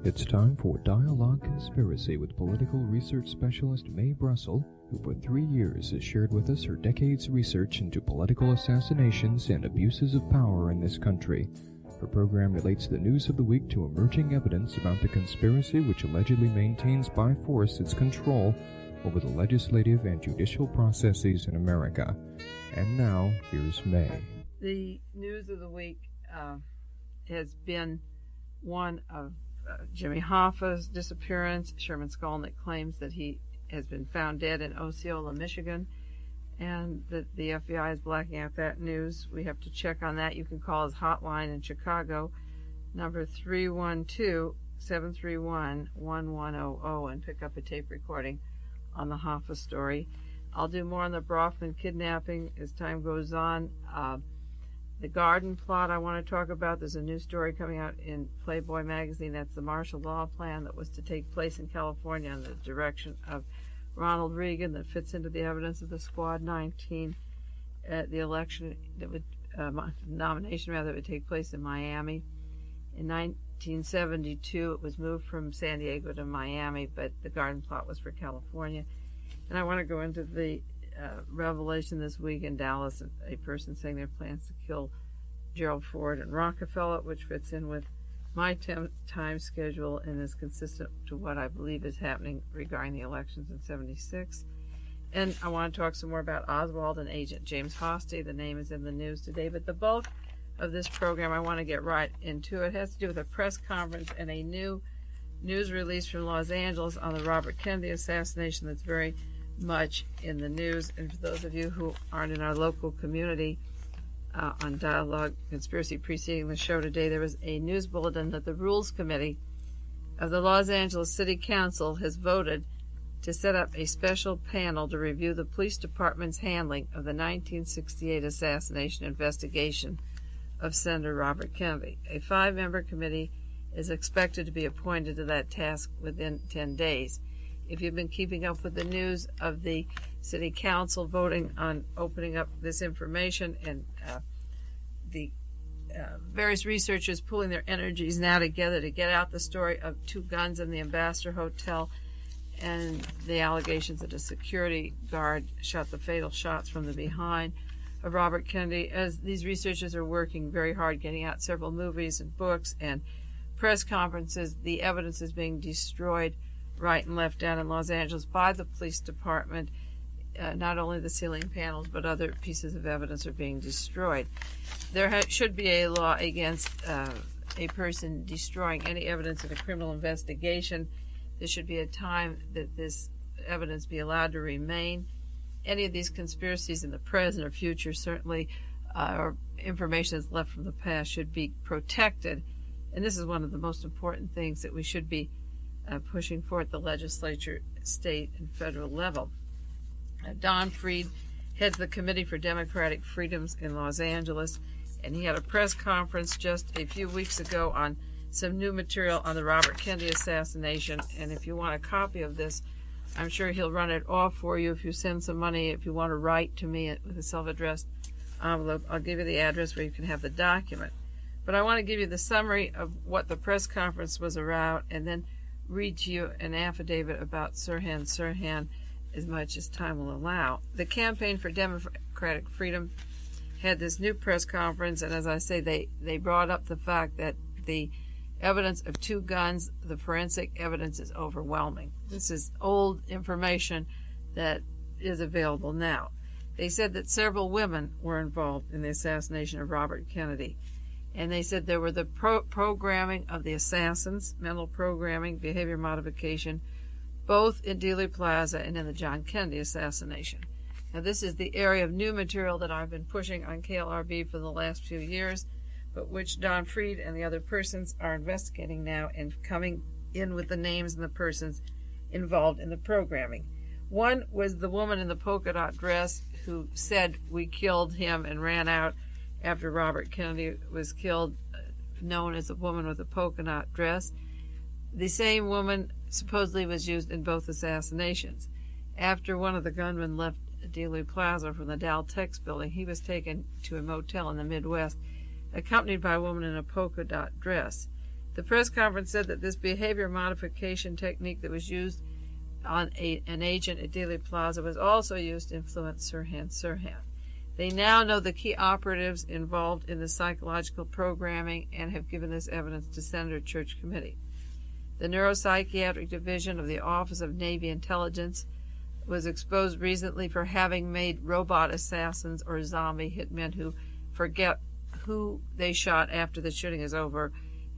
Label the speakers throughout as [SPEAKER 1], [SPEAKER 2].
[SPEAKER 1] It's time for Dialogue Conspiracy with political research specialist Mae Brussell, who for 3 years has shared with us her decades' research into political assassinations and abuses of power in this country. Her program relates the news of the week to emerging evidence about the conspiracy which allegedly maintains by force its control over the legislative and judicial processes in America. And now, here's Mae.
[SPEAKER 2] The news of the week has been one of Jimmy Hoffa's disappearance. Sherman Skolnick claims that he has been found dead in Osceola, Michigan, and that the FBI is blacking out that news. We have to check on that. You can call his hotline in Chicago, number 312-731-1100, and pick up a tape recording on the Hoffa story. I'll do more on the Brofman kidnapping as time goes on. The garden plot I want to talk about, there's a new story coming out in Playboy magazine. That's the martial law plan that was to take place in California under the direction of Ronald Reagan, that fits into the evidence of the Squad 19 at the election that would nomination rather that would take place in Miami. In 1972 it was moved from San Diego to Miami, but the garden plot was for California. And I want to go into the revelation this week in Dallas, a person saying their plans to kill Gerald Ford and Rockefeller, which fits in with my time schedule and is consistent to what I believe is happening regarding the elections in '76. And I want to talk some more about Oswald and Agent James Hosty. The name is in the news today, but the bulk of this program, I want to get right into it, has to do with a press conference and a new news release from Los Angeles on the Robert Kennedy assassination that's very much in the news. And for those of you who aren't in our local community, on Dialogue Conspiracy preceding the show today, there was a news bulletin that the Rules Committee of the Los Angeles City Council has voted to set up a special panel to review the police department's handling of the 1968 assassination investigation of Senator Robert Kennedy. A 5-member committee is expected to be appointed to that task within 10 days. If you've been keeping up with the news of the City Council voting on opening up this information and the various researchers pulling their energies now together to get out the story of 2 guns in the Ambassador Hotel and the allegations that a security guard shot the fatal shots from the behind of Robert Kennedy, as these researchers are working very hard getting out several movies and books and press conferences. The evidence is being destroyed right and left down in Los Angeles by the police department. Not only the ceiling panels, but other pieces of evidence are being destroyed. There should be a law against a person destroying any evidence in a criminal investigation. There should be a time that this evidence be allowed to remain. Any of these conspiracies in the present or future, certainly, or information that's left from the past, should be protected. And this is one of the most important things that we should be pushing for at the legislature, state, and federal level. Don Freed heads the Committee for Democratic Freedoms in Los Angeles, and he had a press conference just a few weeks ago on some new material on the Robert Kennedy assassination. And if you want a copy of this, I'm sure he'll run it off for you if you send some money. If you want to write to me with a self-addressed envelope, I'll give you the address where you can have the document. But I want to give you the summary of what the press conference was around and then read to you an affidavit about Sirhan Sirhan as much as time will allow. The Campaign for Democratic Freedom had this new press conference, and as I say, they brought up the fact that the evidence of 2 guns, the forensic evidence, is overwhelming. This is old information that is available now. They said that several women were involved in the assassination of Robert Kennedy. And they said there were the programming of the assassins, mental programming, behavior modification, both in Dealey Plaza and in the John Kennedy assassination. Now, this is the area of new material that I've been pushing on KLRB for the last few years, but which Don Freed and the other persons are investigating now and coming in with the names and the persons involved in the programming. One was the woman in the polka dot dress who said, "We killed him," and ran out after Robert Kennedy was killed, known as the woman with the polka dot dress. The same woman supposedly was used in both assassinations. After one of the gunmen left Dealey Plaza from the Dow Tex building, he was taken to a motel in the Midwest, accompanied by a woman in a polka dot dress. The press conference said that this behavior modification technique that was used on an agent at Dealey Plaza was also used to influence Sirhan Sirhan. They now know the key operatives involved in the psychological programming and have given this evidence to Senator Church Committee. The Neuropsychiatric Division of the Office of Navy Intelligence was exposed recently for having made robot assassins or zombie hitmen who forget who they shot after the shooting is over.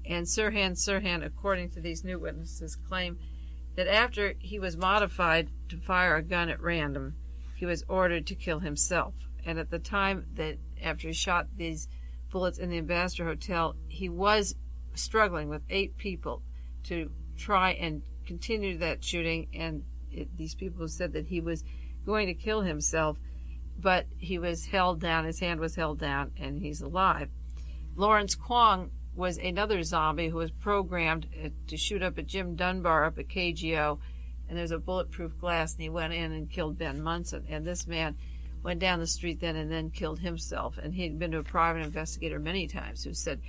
[SPEAKER 2] And Sirhan Sirhan, according to these new witnesses, claim that after he was modified to fire a gun at random, he was ordered to kill himself. And at the time that after he shot these bullets in the Ambassador Hotel, he was struggling with 8 people to try and continue that shooting. And these people said that he was going to kill himself, but he was held down, his hand was held down, and he's alive. Lawrence Kwong was another zombie who was programmed to shoot up at Jim Dunbar up at KGO, and there's a bulletproof glass, and he went in and killed Ben Munson. And this man went down the street then and then killed himself. And he'd been to a private investigator many times who said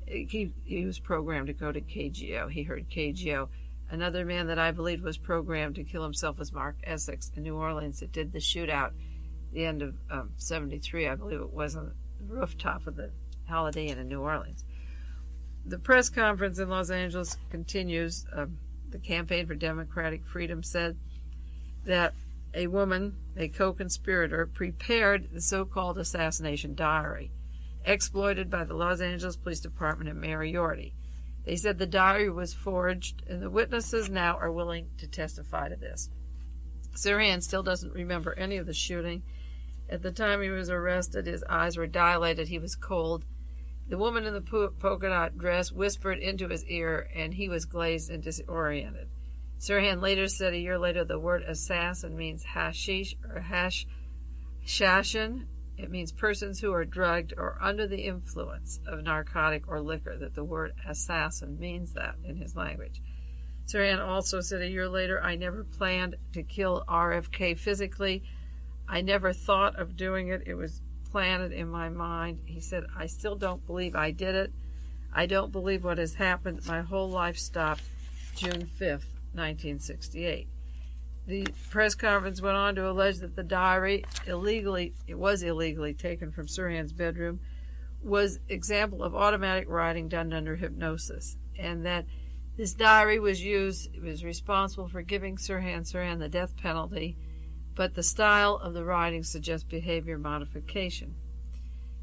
[SPEAKER 2] he was programmed to go to KGO. He heard KGO. Another man that I believe was programmed to kill himself was Mark Essex in New Orleans that did the shootout the end of 73, I believe it was, on the rooftop of the Holiday Inn in New Orleans. The press conference in Los Angeles continues. The Campaign for Democratic Freedom said that a woman, a co-conspirator, prepared the so-called assassination diary, exploited by the Los Angeles Police Department and Mayor Yorty. They said the diary was forged, and the witnesses now are willing to testify to this. Sirhan still doesn't remember any of the shooting. At the time he was arrested, his eyes were dilated, he was cold. The woman in the polka dot dress whispered into his ear, and he was glazed and disoriented. Sirhan later said a year later the word assassin means hashish or shashin. It means persons who are drugged or under the influence of narcotic or liquor, that the word assassin means that in his language. Sirhan also said a year later, I never planned to kill RFK physically. I never thought of doing it. It was planted in my mind. He said, I still don't believe I did it. I don't believe what has happened. My whole life stopped June 5th, 1968. The press conference went on to allege that the diary, was illegally taken from Sirhan's bedroom, was example of automatic writing done under hypnosis, and that this diary was responsible for giving Sirhan the death penalty, but the style of the writing suggests behavior modification.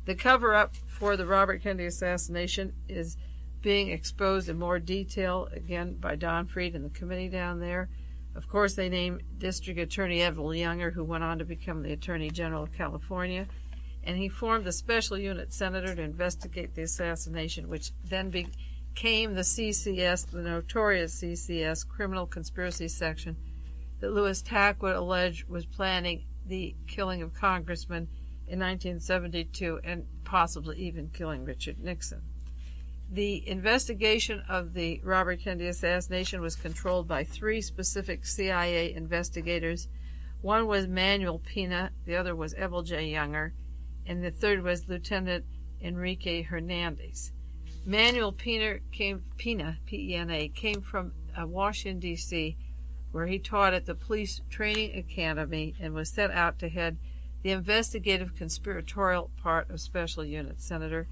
[SPEAKER 2] The cover-up for the Robert Kennedy assassination is being exposed in more detail, again, by Don Freed and the committee down there. Of course, they named District Attorney Edward Younger, who went on to become the Attorney General of California, and he formed the Special Unit Senator to investigate the assassination, which then became the CCS, the notorious CCS, Criminal Conspiracy Section, that Louis Tackwood alleged was planning the killing of congressmen in 1972 and possibly even killing Richard Nixon. The investigation of the Robert Kennedy assassination was controlled by 3 specific CIA investigators. One was Manuel Pina, the other was Ebel J. Younger, and the third was Lieutenant Enrique Hernandez. Manuel Pina, P-E-N-A, came from Washington, D.C., where he taught at the Police Training Academy and was sent out to head the investigative conspiratorial part of Special Unit. Senator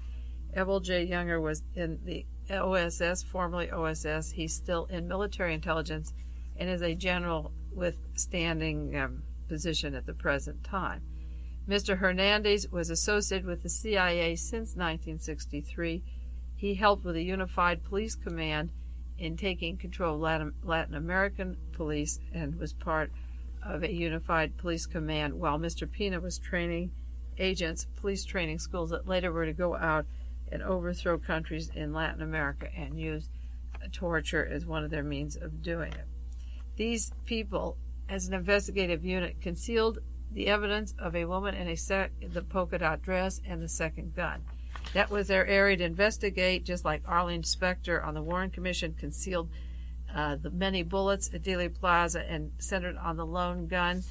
[SPEAKER 2] Ebel J. Younger was in the OSS, formerly OSS. He's still in military intelligence and is a general with standing position at the present time. Mr. Hernandez was associated with the CIA since 1963. He helped with the Unified Police Command in taking control of Latin American police and was part of a Unified Police Command while Mr. Pina was training agents, police training schools that later were to go out and overthrow countries in Latin America and use torture as one of their means of doing it. These people, as an investigative unit, concealed the evidence of a woman in the polka dot dress and the second gun. That was their area to investigate, just like Arlene Specter on the Warren Commission concealed the many bullets at Dealey Plaza and centered on the lone gun,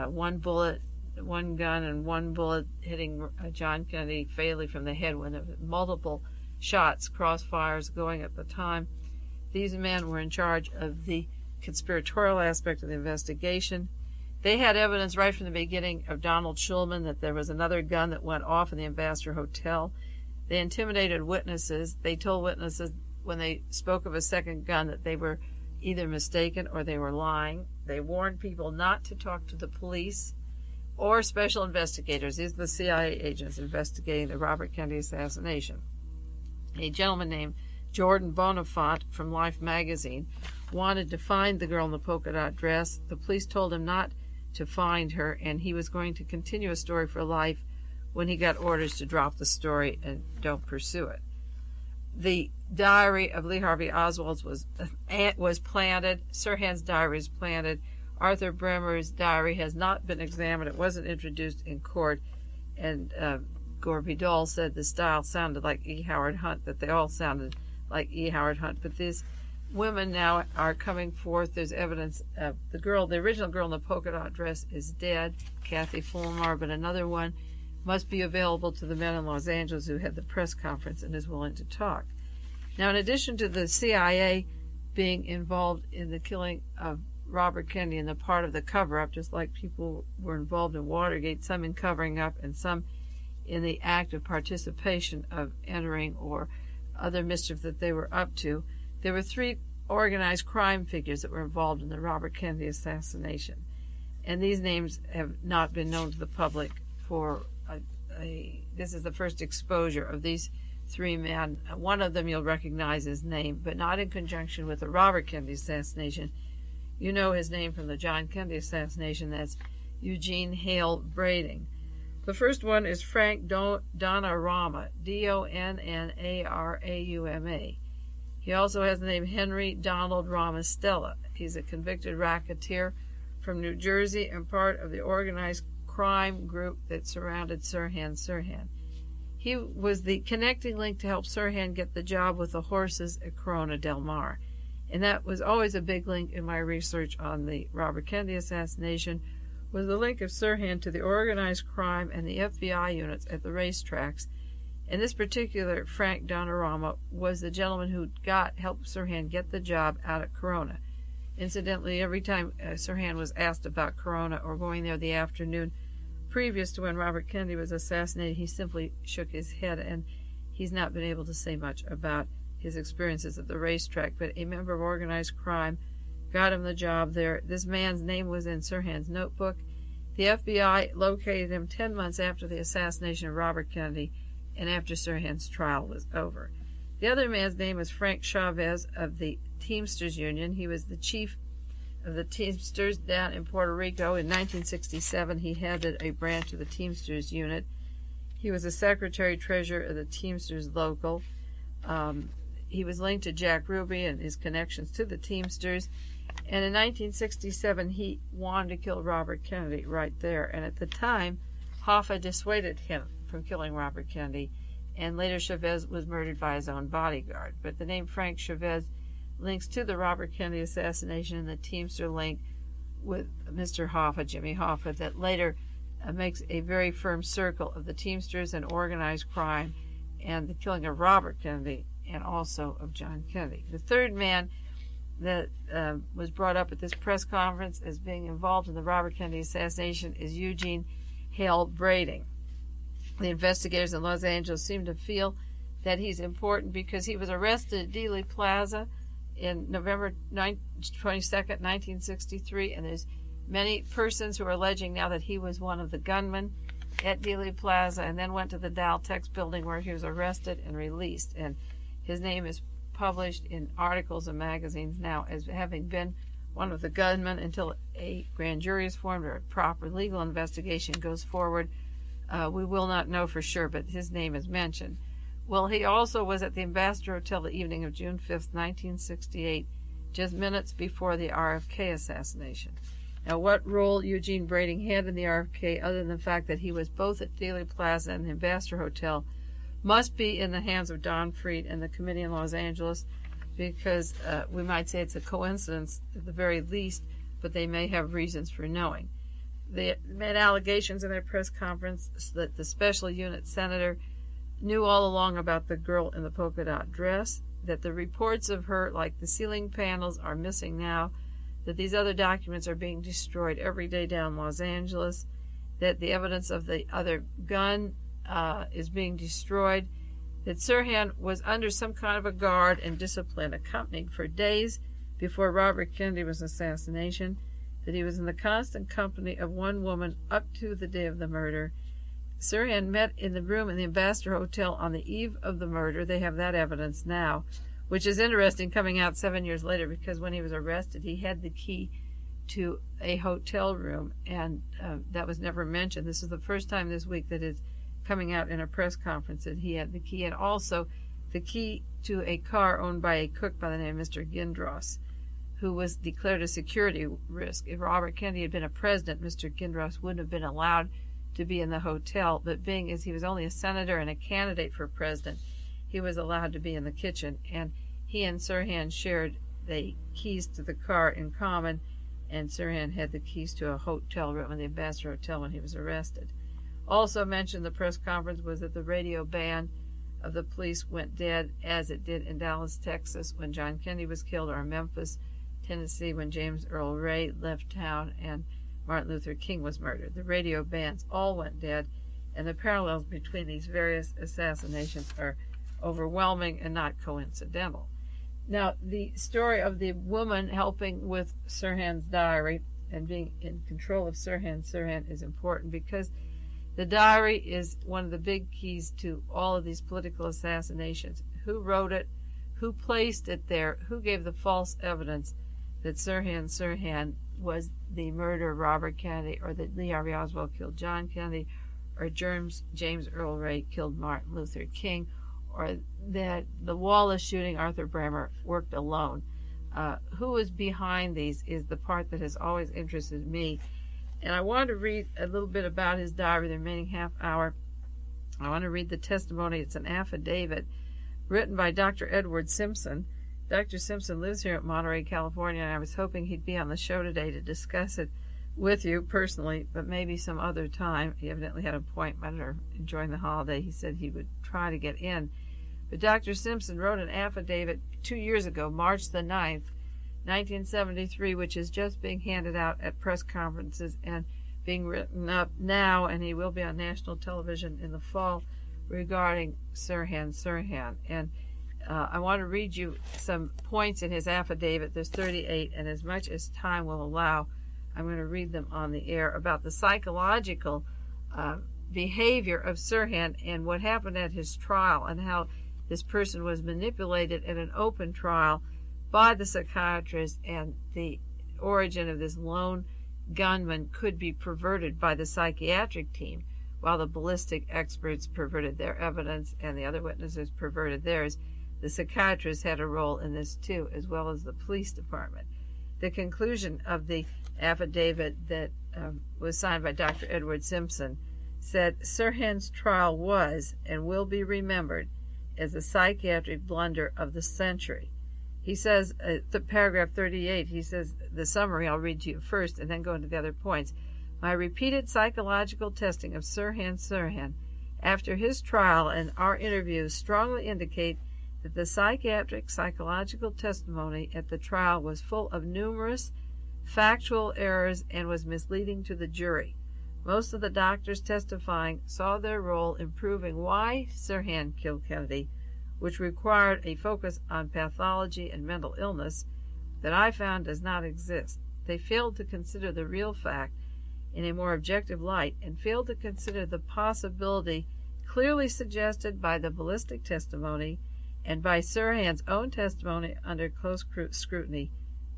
[SPEAKER 2] one gun and one bullet hitting John Kennedy fatally from the head when there were multiple shots, crossfires going at the time. These men were in charge of the conspiratorial aspect of the investigation. They had evidence right from the beginning of Donald Schulman that there was another gun that went off in the Ambassador Hotel. They intimidated witnesses. They told witnesses when they spoke of a second gun that they were either mistaken or they were lying. They warned people not to talk to the police or special investigators. These are the CIA agents investigating the Robert Kennedy assassination. A gentleman named Jordan Bonifant from Life magazine wanted to find the girl in the polka dot dress. The police told him not to find her, and he was going to continue a story for life when he got orders to drop the story and don't pursue it. The diary of Lee Harvey Oswald's was planted. Sirhan's diary is planted. Arthur Bremer's diary has not been examined. It wasn't introduced in court. And Gore Vidal said the style sounded like E. Howard Hunt, that they all sounded like E. Howard Hunt. But these women now are coming forth. There's evidence of the original girl in the polka dot dress is dead, Kathy Fulmar, but another one must be available to the men in Los Angeles who had the press conference and is willing to talk. Now, in addition to the CIA being involved in the killing of Robert Kennedy and the part of the cover-up, just like people were involved in Watergate, some in covering up and some in the act of participation of entering or other mischief that they were up to, there were 3 organized crime figures that were involved in the Robert Kennedy assassination. And these names have not been known to the public for this is the first exposure of these 3 men. One of them you'll recognize his name, but not in conjunction with the Robert Kennedy assassination. You know his name from the John Kennedy assassination. That's Eugene Hale Brading. The first one is Frank Donarama, Donnarauma. He also has the name Henry Donald Ramastella. He's a convicted racketeer from New Jersey and part of the organized crime group that surrounded Sirhan. He was the connecting link to help Sirhan get the job with the horses at Corona del Mar. And that was always a big link in my research on the Robert Kennedy assassination, was the link of Sirhan to the organized crime and the FBI units at the racetracks. And this particular Frank Donarama was the gentleman who helped Sirhan get the job out at Corona. Incidentally, every time Sirhan was asked about Corona or going there the afternoon previous to when Robert Kennedy was assassinated, he simply shook his head, and he's not been able to say much about his experiences at the racetrack. But a member of organized crime got him the job there. This man's name was in Sirhan's notebook. The FBI located him 10 months after the assassination of Robert Kennedy and after Sirhan's trial was over. The other man's name is Frank Chavez of the Teamsters Union. He was the chief of the Teamsters down in Puerto Rico. In 1967, he headed a branch of the Teamsters unit. He was the secretary-treasurer of the Teamsters local. He was linked to Jack Ruby and his connections to the Teamsters. And in 1967, he wanted to kill Robert Kennedy right there. And at the time, Hoffa dissuaded him from killing Robert Kennedy. And later, Chavez was murdered by his own bodyguard. But the name Frank Chavez links to the Robert Kennedy assassination and the Teamster link with Mr. Hoffa, Jimmy Hoffa, that later makes a very firm circle of the Teamsters and organized crime and the killing of Robert Kennedy and also of John Kennedy. The third man that was brought up at this press conference as being involved in the Robert Kennedy assassination is Eugene Hale Brading. The investigators in Los Angeles seem to feel that he's important because he was arrested at Dealey Plaza in November 22nd, 1963, and there's many persons who are alleging now that he was one of the gunmen at Dealey Plaza and then went to the Daltex building where he was arrested and released. And his name is published in articles and magazines now as having been one of the gunmen until a grand jury is formed or a proper legal investigation goes forward. We will not know for sure, but his name is mentioned. Well, he also was at the Ambassador Hotel the evening of June 5th, 1968, just minutes before the RFK assassination. Now, what role Eugene Brading had in the RFK, other than the fact that he was both at Dealey Plaza and the Ambassador Hotel, must be in the hands of Don Freed and the committee in Los Angeles, because we might say it's a coincidence at the very least, but they may have reasons for knowing. They made allegations in their press conference that the special unit senator knew all along about the girl in the polka dot dress, that the reports of her, like the ceiling panels, are missing now, that these other documents are being destroyed every day down Los Angeles, that the evidence of the other gun is being destroyed, that Sirhan was under some kind of a guard and discipline accompanied for days before Robert Kennedy was assassination, that he was in the constant company of one woman up to the day of the murder. Sirhan met in the room in the Ambassador Hotel on the eve of the murder. They have that evidence now, which is interesting coming out 7 years later, because when he was arrested, he had the key to a hotel room, and that was never mentioned. This is the first time this week that it's coming out in a press conference that he had the key, and also the key to a car owned by a cook by the name of Mr. Gindros, who was declared a security risk. If Robert Kennedy had been a president, Mr. Gindros wouldn't have been allowed to be in the hotel, but being as he was only a senator and a candidate for president, he was allowed to be in the kitchen, and he and Sirhan shared the keys to the car in common, and Sirhan had the keys to a hotel room in the Ambassador Hotel when he was arrested. Also mentioned in the press conference was that the radio band of the police went dead, as it did in Dallas, Texas when John Kennedy was killed, or in Memphis, Tennessee when James Earl Ray left town and Martin Luther King was murdered. The radio bands all went dead, and the parallels between these various assassinations are overwhelming and not coincidental. Now, the story of the woman helping with Sirhan's diary and being in control of Sirhan is important, because the diary is one of the big keys to all of these political assassinations. Who wrote it? Who placed it there? Who gave the false evidence that Sirhan was the murderer of Robert Kennedy, or that Lee Harvey Oswald killed John Kennedy, or James Earl Ray killed Martin Luther King, or that the Wallace shooting, Arthur Bremer worked alone. Who was behind these is the part that has always interested me. And I want to read a little bit about his diary, the remaining half hour. I want to read the testimony. It's an affidavit written by Dr. Edward Simpson. Dr. Simpson lives here at Monterey, California, and I was hoping he'd be on the show today to discuss it with you personally, but maybe some other time. He evidently had an appointment or enjoying the holiday. He said he would try to get in. But Dr. Simpson wrote an affidavit 2 years ago, March the 9th, 1973, which is just being handed out at press conferences and being written up now, and he will be on national television in the fall, regarding Sirhan. And I want to read you some points in his affidavit. There's 38, and as much as time will allow, I'm going to read them on the air about the psychological behavior of Sirhan and what happened at his trial, and how this person was manipulated at an open trial by the psychiatrist, and the origin of this lone gunman could be perverted by the psychiatric team, while the ballistic experts perverted their evidence and the other witnesses perverted theirs. The psychiatrist had a role in this too, as well as the police department. The conclusion of the affidavit that was signed by Dr. Edward Simpson said Sirhan's trial was and will be remembered as a psychiatric blunder of the century. He says, paragraph 38, he says, the summary I'll read to you first and then go into the other points. My repeated psychological testing of Sirhan after his trial and our interviews strongly indicate that the psychological testimony at the trial was full of numerous factual errors and was misleading to the jury. Most of the doctors testifying saw their role in proving why Sirhan killed Kennedy, which required a focus on pathology and mental illness that I found does not exist. They failed to consider the real fact in a more objective light, and failed to consider the possibility clearly suggested by the ballistic testimony and by Sirhan's own testimony under close scrutiny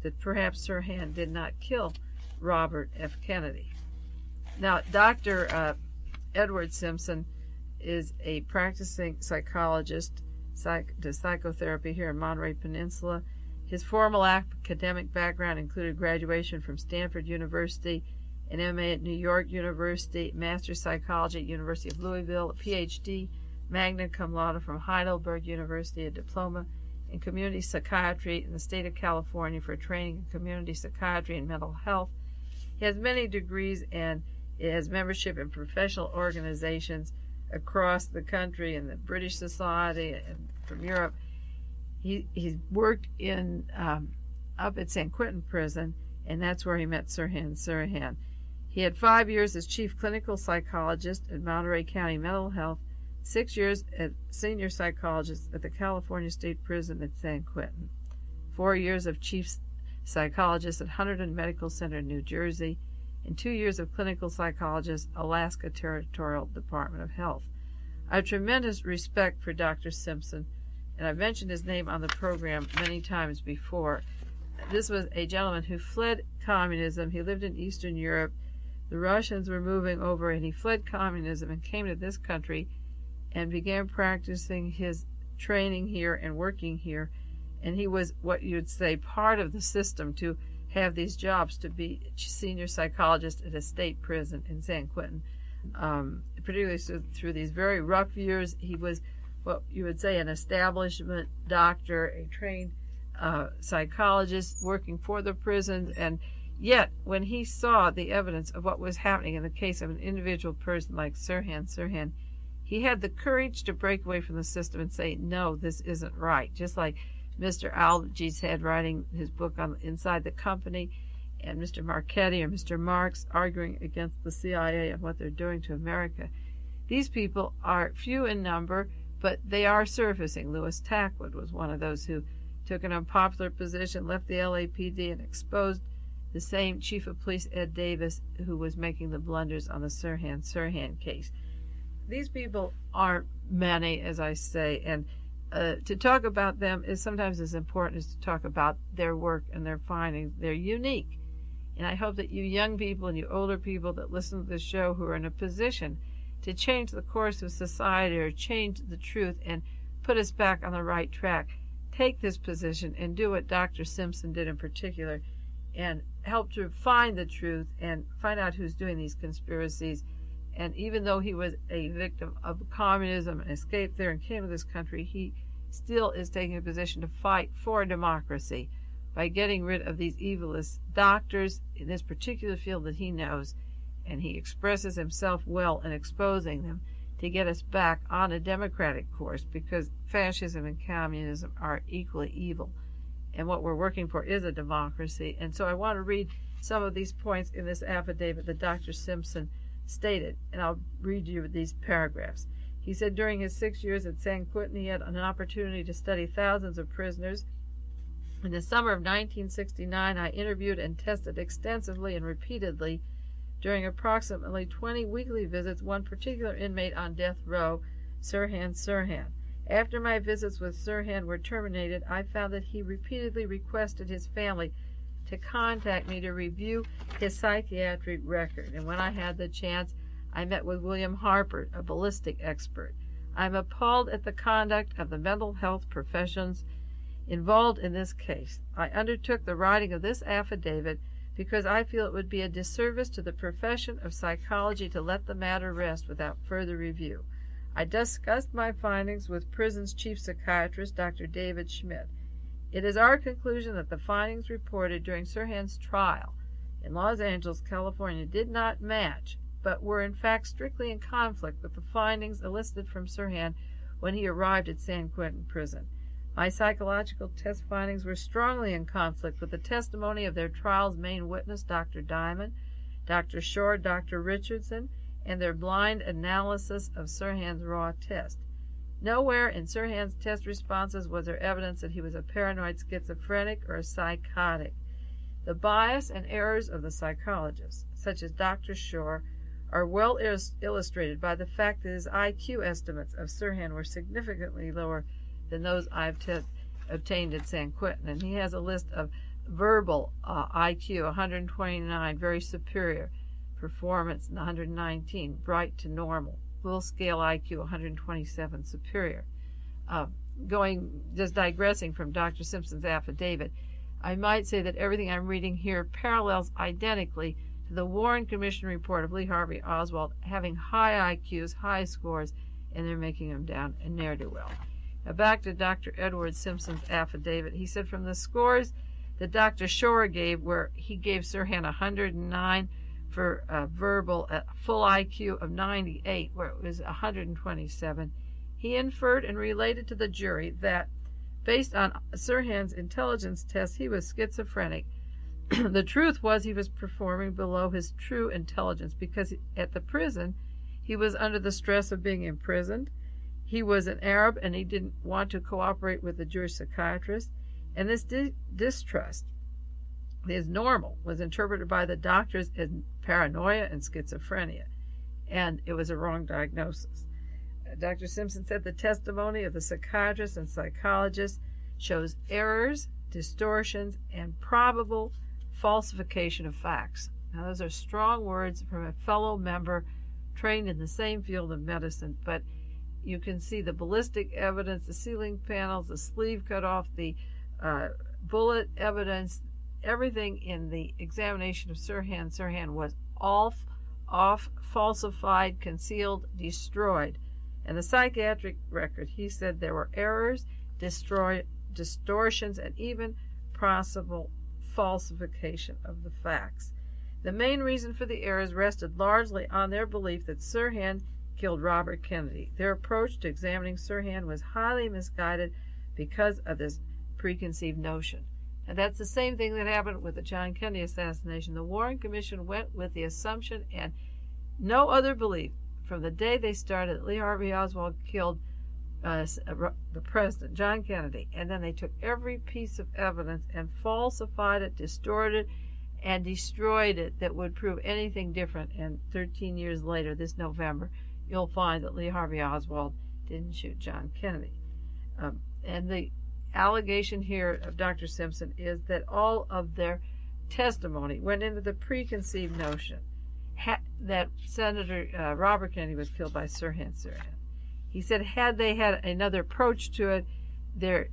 [SPEAKER 2] that perhaps Sirhan did not kill Robert F. Kennedy. Now, Dr. Edward Simpson is a practicing psychologist, does psychotherapy here in Monterey Peninsula. His formal academic background included graduation from Stanford University, an MA at New York University, Master's Psychology at University of Louisville, a PhD, magna cum laude from Heidelberg University, a diploma in community psychiatry in the state of California for training in community psychiatry and mental health. He has many degrees and has membership in professional organizations across the country in the British Society and from Europe. He's worked in up at San Quentin prison, and that's where he met Sirhan Sirhan. He had 5 years as chief clinical psychologist at Monterey County Mental Health, 6 years as senior psychologist at the California State Prison at San Quentin, 4 years of chief psychologist at Hunterdon Medical Center in New Jersey, and 2 years of clinical psychologist, Alaska Territorial Department of Health. I have tremendous respect for Dr. Simpson, and I've mentioned his name on the program many times before. This was a gentleman who fled communism. He lived in Eastern Europe. The Russians were moving over, and he fled communism and came to this country and began practicing his training here and working here. And he was what you'd say part of the system to have these jobs, to be senior psychologist at a state prison in San Quentin. Particularly through these very rough years, he was what you would say an establishment doctor, a trained psychologist working for the prisons. And yet, when he saw the evidence of what was happening in the case of an individual person like Sirhan Sirhan, he had the courage to break away from the system and say, no, this isn't right. Just like Mr. Alges had writing his book on Inside the Company, and Mr. Marchetti or Mr. Marx arguing against the CIA and what they're doing to America. These people are few in number, but they are surfacing. Louis Tackwood was one of those who took an unpopular position, left the LAPD, and exposed the same chief of police, Ed Davis, who was making the blunders on the Sirhan Sirhan case. These people aren't many, as I say, and to talk about them is sometimes as important as to talk about their work and their findings. They're unique. And I hope that you young people and you older people that listen to this show who are in a position to change the course of society or change the truth and put us back on the right track, take this position and do what Dr. Simpson did in particular and help to find the truth and find out who's doing these conspiracies. And even though he was a victim of communism and escaped there and came to this country, he still is taking a position to fight for democracy by getting rid of these evilist doctors in this particular field that he knows, and he expresses himself well in exposing them to get us back on a democratic course, because fascism and communism are equally evil, and what we're working for is a democracy. And so I want to read some of these points in this affidavit that Dr. Simpson stated, and I'll read you these paragraphs. He said during his 6 years at San Quentin, he had an opportunity to study thousands of prisoners. In the summer of 1969, I interviewed and tested extensively and repeatedly during approximately 20 weekly visits one particular inmate on death row, Sirhan Sirhan. After my visits with Sirhan were terminated, I found that he repeatedly requested his family to contact me to review his psychiatric record. And when I had the chance, I met with William Harper, a ballistic expert. I'm appalled at the conduct of the mental health professions involved in this case. I undertook the writing of this affidavit because I feel it would be a disservice to the profession of psychology to let the matter rest without further review. I discussed my findings with prison's chief psychiatrist, Dr. David Schmidt. It is our conclusion that the findings reported during Sirhan's trial in Los Angeles, California, did not match, but were in fact strictly in conflict with the findings elicited from Sirhan when he arrived at San Quentin prison. My psychological test findings were strongly in conflict with the testimony of their trial's main witness, Dr. Diamond, Dr. Shore, Dr. Richardson, and their blind analysis of Sirhan's raw test. Nowhere in Sirhan's test responses was there evidence that he was a paranoid schizophrenic or a psychotic. The bias and errors of the psychologists, such as Dr. Shore, are well illustrated by the fact that his IQ estimates of Sirhan were significantly lower than those I've obtained at San Quentin. And he has a list of verbal IQ, 129, very superior, performance 119, bright to normal, full scale IQ 127, superior. Just digressing from Dr. Simpson's affidavit, I might say that everything I'm reading here parallels identically to the Warren Commission report of Lee Harvey Oswald having high IQs, high scores, and they're making them down and ne'er-do-well. Now back to Dr. Edward Simpson's affidavit. He said from the scores that Dr. Shore gave, where he gave Sirhan 109, for verbal at full IQ of 98, where it was 127. He inferred and related to the jury that, based on Sirhan's intelligence tests, he was schizophrenic. The truth was he was performing below his true intelligence because at the prison he was under the stress of being imprisoned. He was an Arab and he didn't want to cooperate with the Jewish psychiatrist, and this distrust, his normal, was interpreted by the doctors as paranoia and schizophrenia, and it was a wrong diagnosis. Dr. Simpson said the testimony of the psychiatrists and psychologists shows errors, distortions, and probable falsification of facts. Now, those are strong words from a fellow member trained in the same field of medicine, but you can see the ballistic evidence, the ceiling panels, the sleeve cut off, the bullet evidence, everything in the examination of Sirhan. Sirhan was off, falsified, concealed, destroyed. And the psychiatric record, he said there were errors, distortions, and even possible falsification of the facts. The main reason for the errors rested largely on their belief that Sirhan killed Robert Kennedy. Their approach to examining Sirhan was highly misguided because of this preconceived notion. And that's the same thing that happened with the John Kennedy assassination. The Warren Commission went with the assumption and no other belief from the day they started that Lee Harvey Oswald killed the president, John Kennedy, and then they took every piece of evidence and falsified it, distorted it, and destroyed it that would prove anything different. And 13 years later, this November, you'll find that Lee Harvey Oswald didn't shoot John Kennedy. And the allegation here of Dr. Simpson is that all of their testimony went into the preconceived notion that Senator Robert Kennedy was killed by Sirhan. He said had they had another approach to it,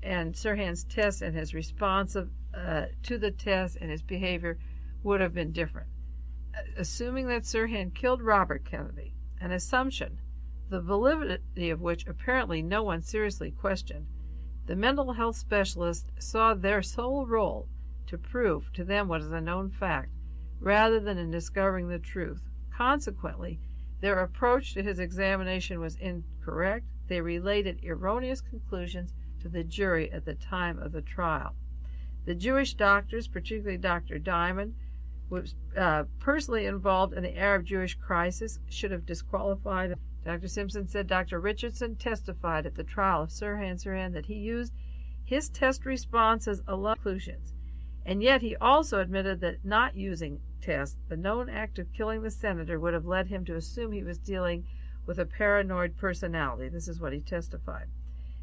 [SPEAKER 2] and Sirhan's test and his response to the test and his behavior would have been different. Assuming that Sirhan killed Robert Kennedy, an assumption, the validity of which apparently no one seriously questioned, the mental health specialists saw their sole role to prove to them what is a known fact, rather than in discovering the truth. Consequently, their approach to his examination was incorrect. They related erroneous conclusions to the jury at the time of the trial. The Jewish doctors, particularly Dr. Diamond, was personally involved in the Arab-Jewish crisis, should have disqualified. Dr. Simpson said Dr. Richardson testified at the trial of Sirhan that he used his test responses alone conclusions, and yet he also admitted that not using tests, the known act of killing the senator, would have led him to assume he was dealing with a paranoid personality. This is what he testified.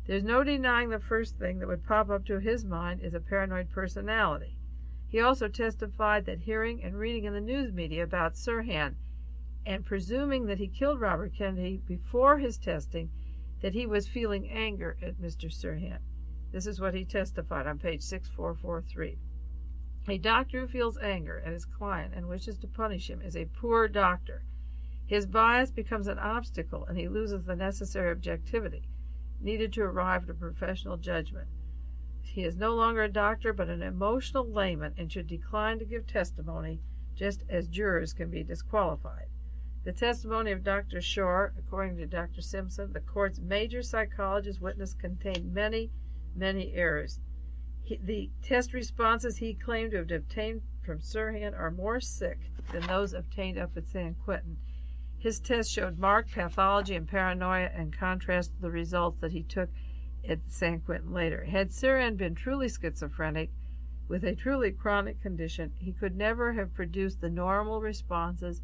[SPEAKER 2] There's no denying the first thing that would pop up to his mind is a paranoid personality. He also testified that hearing and reading in the news media about Sirhan and presuming that he killed Robert Kennedy before his testing, that he was feeling anger at Mr. Sirhan. This is what he testified on page 6443. A doctor who feels anger at his client and wishes to punish him is a poor doctor. His bias becomes an obstacle and he loses the necessary objectivity needed to arrive at a professional judgment. He is no longer a doctor but an emotional layman and should decline to give testimony, just as jurors can be disqualified. The testimony of Dr. Shore, according to Dr. Simpson, the court's major psychologist witness, contained many, many errors. The test responses he claimed to have obtained from Sirhan are more sick than those obtained up at San Quentin. His test showed marked pathology and paranoia in contrast to the results that he took at San Quentin later. Had Sirhan been truly schizophrenic, with a truly chronic condition, he could never have produced the normal responses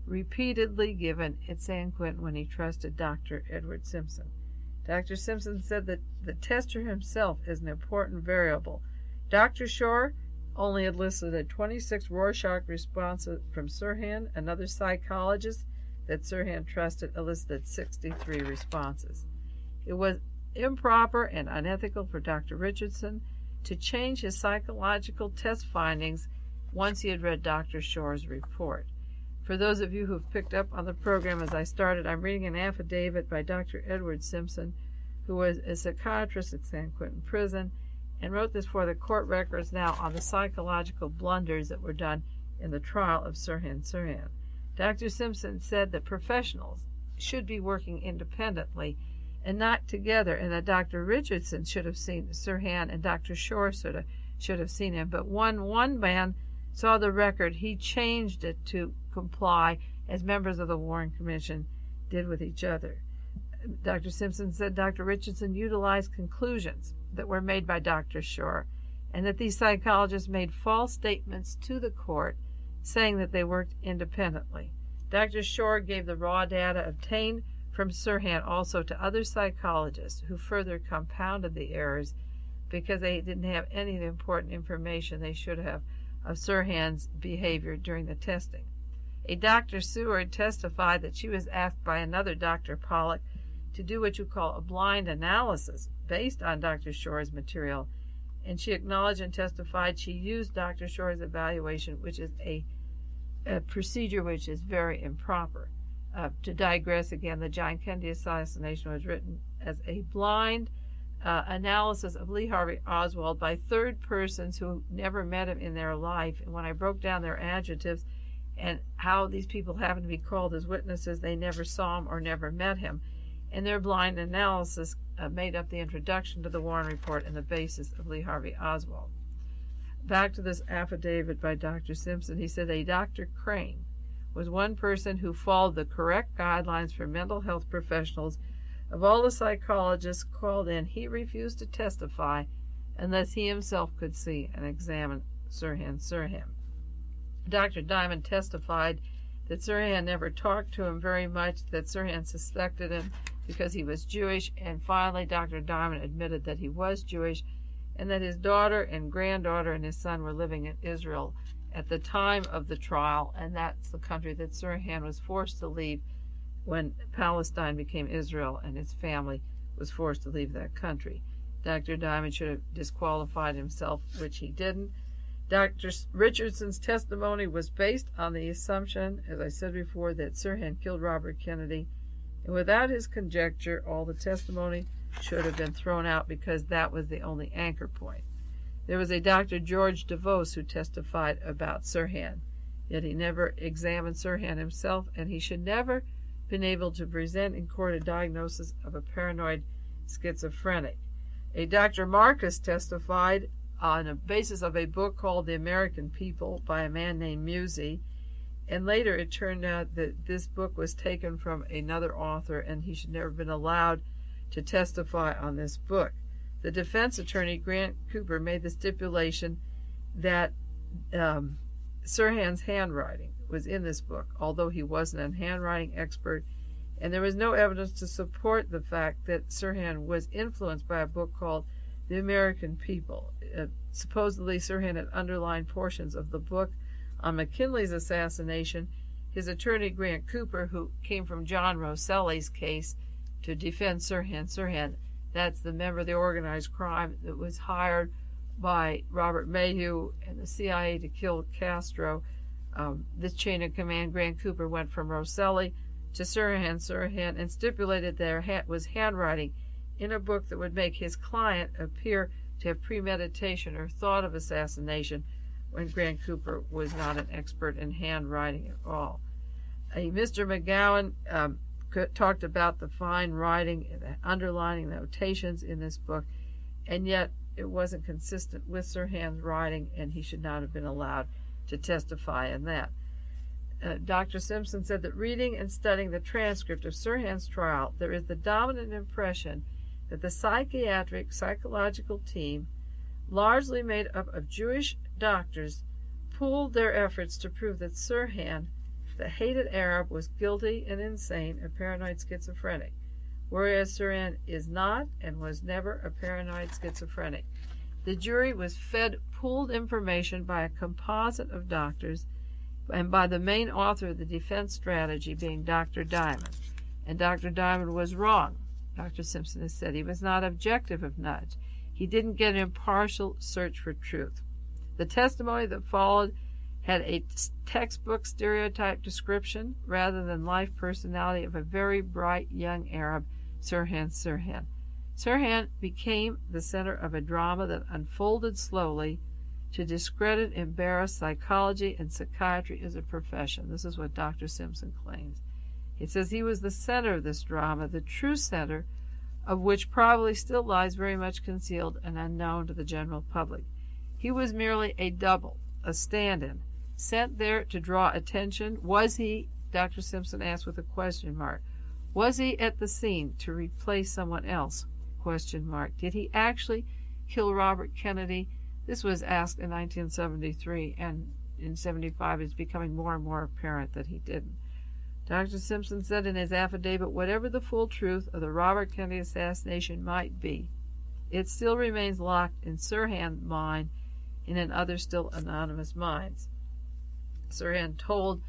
[SPEAKER 2] repeatedly given at San Quentin when he trusted Dr. Edward Simpson. Dr. Simpson said that the tester himself is an important variable. Dr. Shore only elicited 26 Rorschach responses from Sirhan. Another psychologist that Sirhan trusted elicited 63 responses. It was improper and unethical for Dr. Richardson to change his psychological test findings once he had read Dr. Shore's report. For those of you who have picked up on the program as I started, I'm reading an affidavit by Dr. Edward Simpson, who was a psychiatrist at San Quentin Prison and wrote this for the court records now on the psychological blunders that were done in the trial of Sirhan Sirhan. Dr. Simpson said that professionals should be working independently and not together, and that Dr. Richardson should have seen Sirhan and Dr. Shore should have seen him. But one man saw the record, he changed it to comply as members of the Warren Commission did with each other. Dr. Simpson said Dr. Richardson utilized conclusions that were made by Dr. Shore, and that these psychologists made false statements to the court saying that they worked independently. Dr. Shore gave the raw data obtained from Sirhan also to other psychologists who further compounded the errors because they didn't have any of the important information they should have of Sirhan's behavior during the testing. A Dr. Seward testified that she was asked by another Dr. Pollock to do what you call a blind analysis based on Dr. Shore's material, and she acknowledged and testified she used Dr. Shore's evaluation, which is a procedure which is very improper. To digress again, the John Kennedy assassination was written as a blind analysis of Lee Harvey Oswald by third persons who never met him in their life. And when I broke down their adjectives and how these people happened to be called as witnesses, they never saw him or never met him. And their blind analysis made up the introduction to the Warren Report and the basis of Lee Harvey Oswald. Back to this affidavit by Dr. Simpson, he said a Dr. Crane was one person who followed the correct guidelines for mental health professionals. Of all the psychologists called in, he refused to testify unless he himself could see and examine Sirhan Sirhan. Dr. Diamond testified that Sirhan never talked to him very much, that Sirhan suspected him because he was Jewish, and finally Dr. Diamond admitted that he was Jewish and that his daughter and granddaughter and his son were living in Israel at the time of the trial, and that's the country that Sirhan was forced to leave when Palestine became Israel and his family was forced to leave that country. Dr. Diamond should have disqualified himself, which he didn't. Dr. Richardson's testimony was based on the assumption, as I said before, that Sirhan killed Robert Kennedy, and without his conjecture, all the testimony should have been thrown out because that was the only anchor point. There was a Dr. George DeVos who testified about Sirhan, yet he never examined Sirhan himself, and he should never been able to present in court a diagnosis of a paranoid schizophrenic. A Dr. Marcus testified on the basis of a book called The American People by a man named Musey, and later it turned out that this book was taken from another author and he should never have been allowed to testify on this book. The defense attorney, Grant Cooper, made the stipulation that Sirhan's handwriting was in this book, although he wasn't a handwriting expert, and there was no evidence to support the fact that Sirhan was influenced by a book called The American People. Supposedly, Sirhan had underlined portions of the book on McKinley's assassination. His attorney, Grant Cooper, who came from John Rosselli's case to defend Sirhan, that's the member of the organized crime that was hired by Robert Mayhew and the CIA to kill Castro. This chain of command, Grant Cooper went from Rosselli to Sirhan and stipulated there was handwriting in a book that would make his client appear to have premeditation or thought of assassination when Grant Cooper was not an expert in handwriting at all. Mr. McGowan talked about the fine writing, the underlining notations in this book, and yet it wasn't consistent with Sirhan's writing, and he should not have been allowed to testify in that. Dr. Simpson said that reading and studying the transcript of Sirhan's trial, there is the dominant impression that the psychological team, largely made up of Jewish doctors, pooled their efforts to prove that Sirhan, the hated Arab, was guilty and insane, a paranoid schizophrenic, whereas Sirhan is not and was never a paranoid schizophrenic. The jury was fed pooled information by a composite of doctors and by the main author of the defense strategy being Dr. Diamond. And Dr. Diamond was wrong. Dr. Simpson has said he was not objective enough. He didn't get an impartial search for truth. The testimony that followed had a textbook stereotype description rather than life personality of a very bright young Arab, Sirhan Sirhan. Sirhan became the center of a drama that unfolded slowly to discredit, embarrass psychology and psychiatry as a profession. This is what Dr. Simpson claims. It says he was the center of this drama, the true center of which probably still lies very much concealed and unknown to the general public. He was merely a double, a stand-in, sent there to draw attention. Was he, Dr. Simpson asked with a question mark, was he at the scene to replace someone else? Question mark. Did he actually kill Robert Kennedy? This was asked in 1973, and in 75 it's becoming more and more apparent that he didn't. Dr. Simpson said in his affidavit, whatever the full truth of the Robert Kennedy assassination might be, it still remains locked in Sirhan's mind and in other still anonymous minds. Sirhan told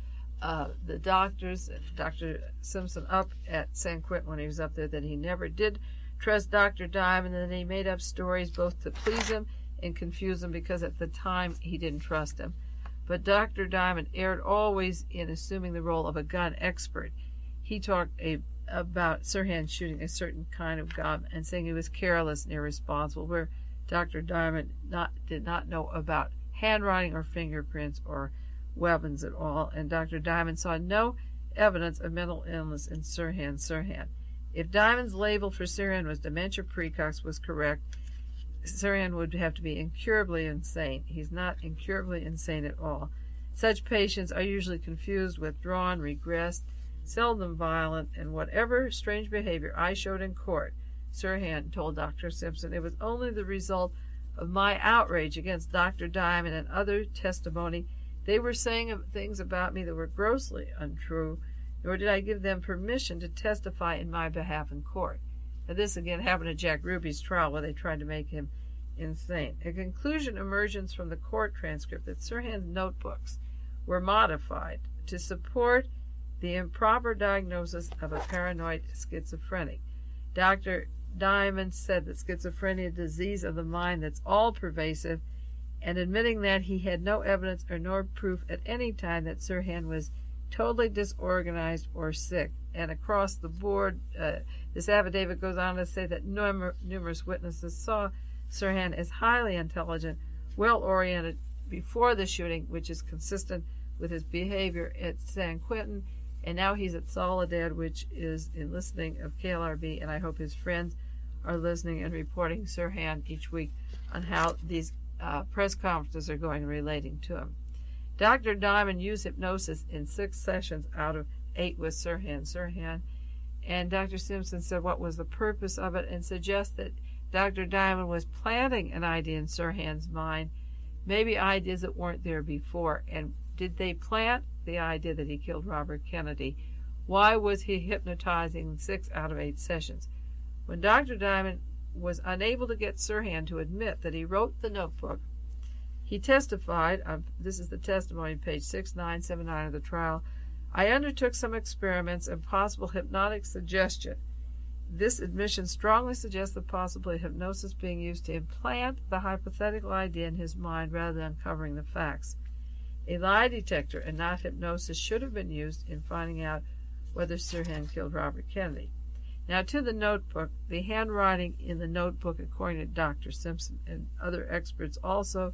[SPEAKER 2] the doctors, Dr. Simpson up at San Quentin when he was up there, that he never did trust Dr. Diamond, and that he made up stories both to please him and confuse him because at the time he didn't trust him. But Dr. Diamond erred always in assuming the role of a gun expert. He talked about Sirhan shooting a certain kind of gun and saying he was careless and irresponsible, where Dr. Diamond did not know about handwriting or fingerprints or weapons at all, and Dr. Diamond saw no evidence of mental illness in Sirhan. If Diamond's label for Sirhan was dementia precox was correct, Sirhan would have to be incurably insane. He's not incurably insane at all. Such patients are usually confused, withdrawn, regressed, seldom violent, and whatever strange behavior I showed in court, Sirhan told Dr. Simpson, it was only the result of my outrage against Dr. Diamond and other testimony. They were saying things about me that were grossly untrue, nor did I give them permission to testify in my behalf in court. Now, this again happened at Jack Ruby's trial, where they tried to make him insane. A conclusion emerges from the court transcript that Sirhan's notebooks were modified to support the improper diagnosis of a paranoid schizophrenic. Dr. Diamond said that schizophrenia is a disease of the mind that's all-pervasive, and admitting that he had no evidence or nor proof at any time that Sirhan was totally disorganized or sick. And across the board, this affidavit goes on to say that numerous witnesses saw Sirhan as highly intelligent, well-oriented before the shooting, which is consistent with his behavior at San Quentin, and now he's at Soledad, which is in listening of KLRB, and I hope his friends are listening and reporting Sirhan each week on how these press conferences are going relating to him. Dr. Diamond used hypnosis in 6 sessions out of 8 with Sirhan, and Dr. Simpson said what was the purpose of it and suggests that Dr. Diamond was planting an idea in Sirhan's mind, maybe ideas that weren't there before. And did they plant the idea that he killed Robert Kennedy? Why was he hypnotizing 6 out of 8 sessions? When Dr. Diamond was unable to get Sirhan to admit that he wrote the notebook, he testified, this is the testimony, page 6979 of the trial, I undertook some experiments and possible hypnotic suggestion. This admission strongly suggests the possibility of hypnosis being used to implant the hypothetical idea in his mind rather than uncovering the facts. A lie detector and not hypnosis should have been used in finding out whether Sirhan killed Robert Kennedy. Now to the notebook. The handwriting in the notebook, according to Dr. Simpson and other experts also,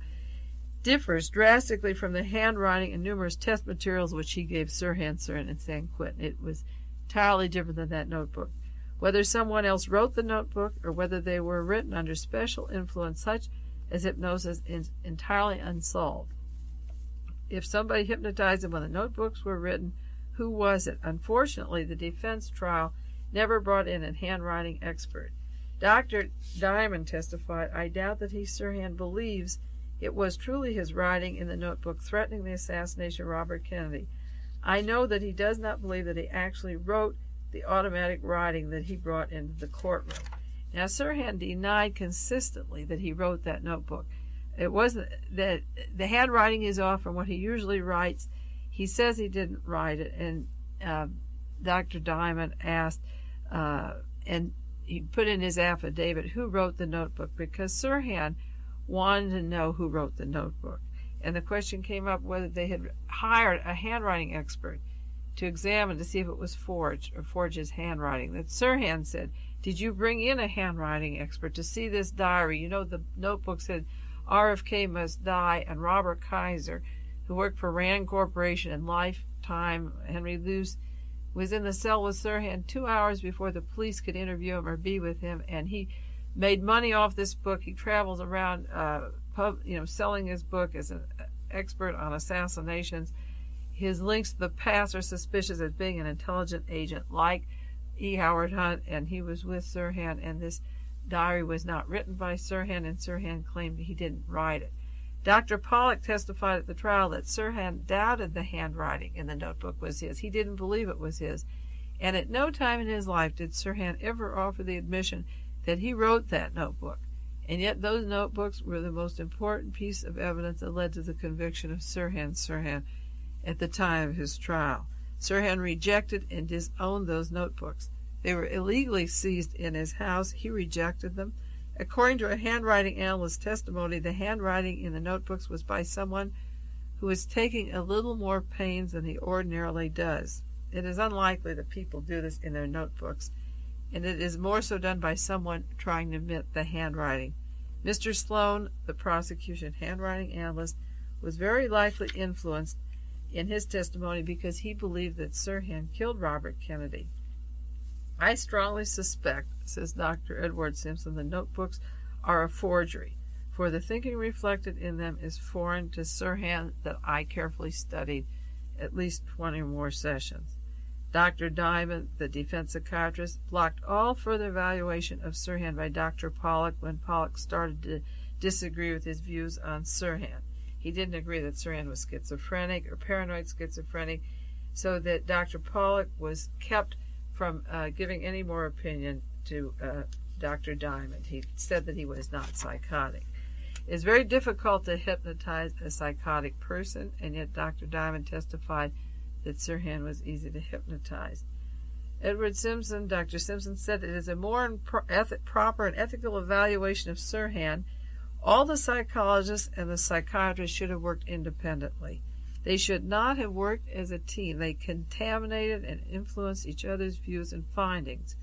[SPEAKER 2] differs drastically from the handwriting and numerous test materials which he gave Sirhan and San Quentin. It was entirely different than that notebook. Whether someone else wrote the notebook or whether they were written under special influence such as hypnosis is entirely unsolved. If somebody hypnotized him when the notebooks were written, who was it? Unfortunately, the defense trial never brought in a handwriting expert. Dr. Diamond testified, I doubt that Sirhan believes it was truly his writing in the notebook threatening the assassination of Robert Kennedy. I know that he does not believe that he actually wrote the automatic writing that he brought into the courtroom. Now, Sirhan denied consistently that he wrote that notebook. It wasn't that the handwriting is off from what he usually writes. He says he didn't write it, and Dr. Diamond asked, and he put in his affidavit, who wrote the notebook, because Sirhan wanted to know who wrote the notebook. And the question came up whether they had hired a handwriting expert to examine to see if it was forged or forge his handwriting. That Sirhan said, did you bring in a handwriting expert to see this diary? You know, the notebook said, RFK must die, and Robert Kaiser, who worked for Rand Corporation and Lifetime, Henry Luce, was in the cell with Sirhan 2 hours before the police could interview him or be with him, and he made money off this book. He travels around selling his book as an expert on assassinations. His links to the past are suspicious as being an intelligent agent like E. Howard Hunt, and he was with Sirhan, and this diary was not written by Sirhan, and Sirhan claimed he didn't write it. Dr. Pollock testified at the trial that Sirhan doubted the handwriting in the notebook was his. He didn't believe it was his. And at no time in his life did Sirhan ever offer the admission that he wrote that notebook. And yet those notebooks were the most important piece of evidence that led to the conviction of Sirhan at the time of his trial. Sirhan rejected and disowned those notebooks. They were illegally seized in his house. He rejected them. According to a handwriting analyst's testimony, the handwriting in the notebooks was by someone who was taking a little more pains than he ordinarily does. It is unlikely that people do this in their notebooks, and it is more so done by someone trying to omit the handwriting. Mr. Sloan, the prosecution handwriting analyst, was very likely influenced in his testimony because he believed that Sirhan killed Robert Kennedy. I strongly suspect, says Dr. Edward Simpson, the notebooks are a forgery, for the thinking reflected in them is foreign to Sirhan that I carefully studied at least 20 or more sessions. Dr. Diamond, the defense psychiatrist, blocked all further evaluation of Sirhan by Dr. Pollock when Pollock started to disagree with his views on Sirhan. He didn't agree that Sirhan was schizophrenic or paranoid schizophrenic, so that Dr. Pollock was kept from giving any more opinion to Dr. Diamond. He said that he was not psychotic. It's very difficult to hypnotize a psychotic person, and yet Dr. Diamond testified that Sirhan was easy to hypnotize. Edward Simpson, Dr. Simpson, said it is a more proper and ethical evaluation of Sirhan. All the psychologists and the psychiatrists should have worked independently. They should not have worked as a team. They contaminated and influenced each other's views and findings.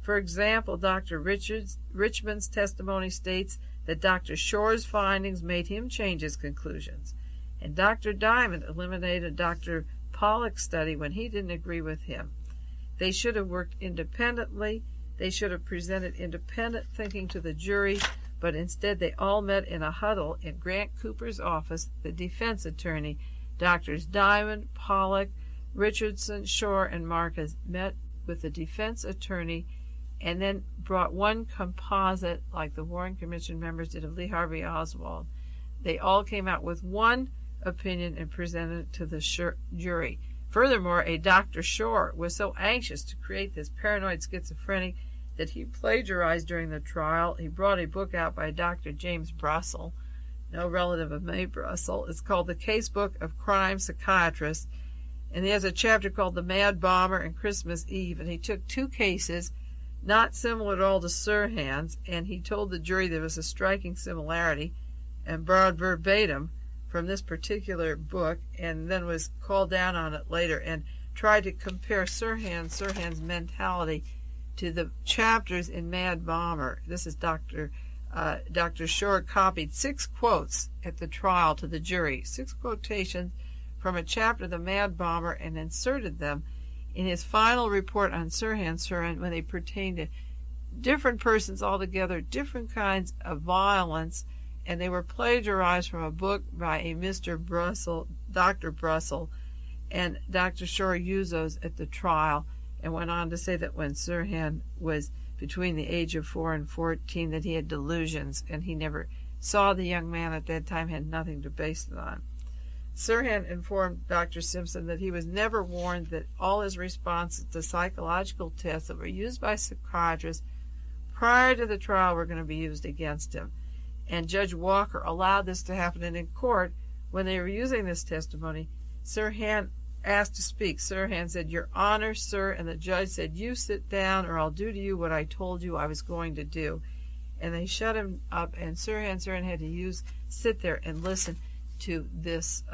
[SPEAKER 2] For example, Dr. Richmond's testimony states that Dr. Shore's findings made him change his conclusions, and Dr. Diamond eliminated Dr. Pollock's study when he didn't agree with him. They should have worked independently. They should have presented independent thinking to the jury, but instead they all met in a huddle in Grant Cooper's office. The defense attorney, Drs. Diamond, Pollock, Richardson, Shore, and Marcus met with the defense attorney and then brought one composite, like the Warren Commission members did of Lee Harvey Oswald. They all came out with one opinion and presented it to the jury. Furthermore, a Dr. Shore was so anxious to create this paranoid schizophrenic that he plagiarized during the trial. He brought a book out by Dr. James Brussell, no relative of Mae Brussell. It's called The Casebook of Crime Psychiatrists, and he has a chapter called The Mad Bomber and Christmas Eve, and he took two cases not similar at all to Sirhan's, and he told the jury there was a striking similarity and borrowed verbatim from this particular book, and then was called down on it later and tried to compare Sirhan's mentality to the chapters in Mad Bomber. This is Dr. Shore copied 6 quotes at the trial to the jury, 6 quotations from a chapter of the Mad Bomber, and inserted them in his final report on Sirhan when they pertained to different persons altogether, different kinds of violence, and they were plagiarized from a book by a Mr. Brussell, Dr. Brussell, and Dr. Shore used those at the trial and went on to say that when Sirhan was between the age of 4 and 14 that he had delusions, and he never saw the young man at that time, had nothing to base it on. Sirhan informed Dr. Simpson that he was never warned that all his responses to psychological tests that were used by psychiatrists prior to the trial were going to be used against him. And Judge Walker allowed this to happen, and in court, when they were using this testimony, Sirhan asked to speak. Sirhan said, "Your Honor, sir," and the judge said, "You sit down or I'll do to you what I told you I was going to do." And they shut him up, and Sirhan had to sit there and listen to this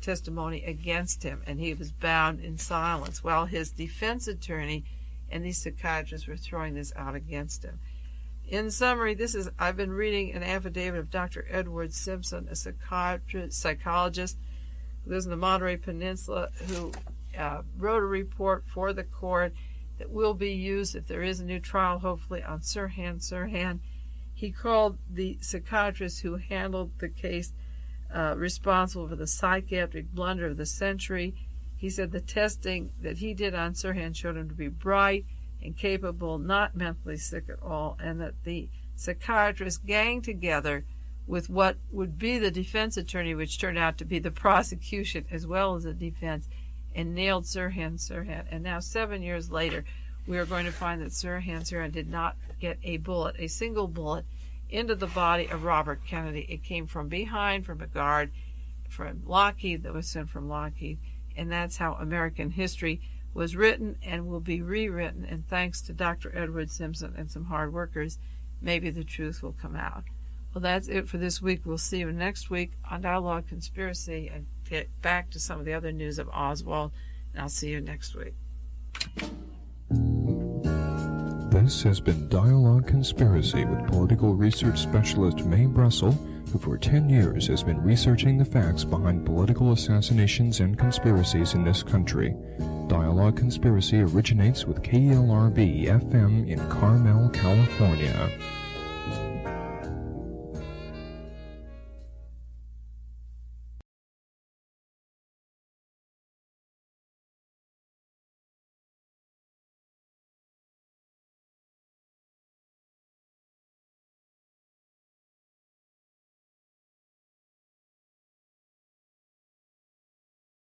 [SPEAKER 2] testimony against him, and he was bound in silence while his defense attorney and these psychiatrists were throwing this out against him. In summary, I've been reading an affidavit of Dr. Edward Simpson, a psychologist who lives in the Monterey Peninsula, who wrote a report for the court that will be used if there is a new trial, hopefully, on Sirhan Sirhan. He called the psychiatrist who handled the case responsible for the psychiatric blunder of the century. He said the testing that he did on Sirhan showed him to be bright and capable, not mentally sick at all, and that the psychiatrist ganged together with what would be the defense attorney, which turned out to be the prosecution as well as the defense, and nailed Sirhan Sirhan. And now, 7 years later, we are going to find that Sirhan Sirhan did not get a single bullet, into the body of Robert Kennedy. It came from behind, from a guard from Lockheed that was sent from Lockheed. And that's how American history was written and will be rewritten. And thanks to Dr. Edward Simpson and some hard workers, maybe the truth will come out. Well, that's it for this week. We'll see you next week on Dialogue Conspiracy and get back to some of the other news of Oswald. And I'll see you next week.
[SPEAKER 1] This has been Dialogue Conspiracy with political research specialist Mae Brussell, who for 10 years has been researching the facts behind political assassinations and conspiracies in this country. Dialogue Conspiracy originates with KLRB FM in Carmel, California.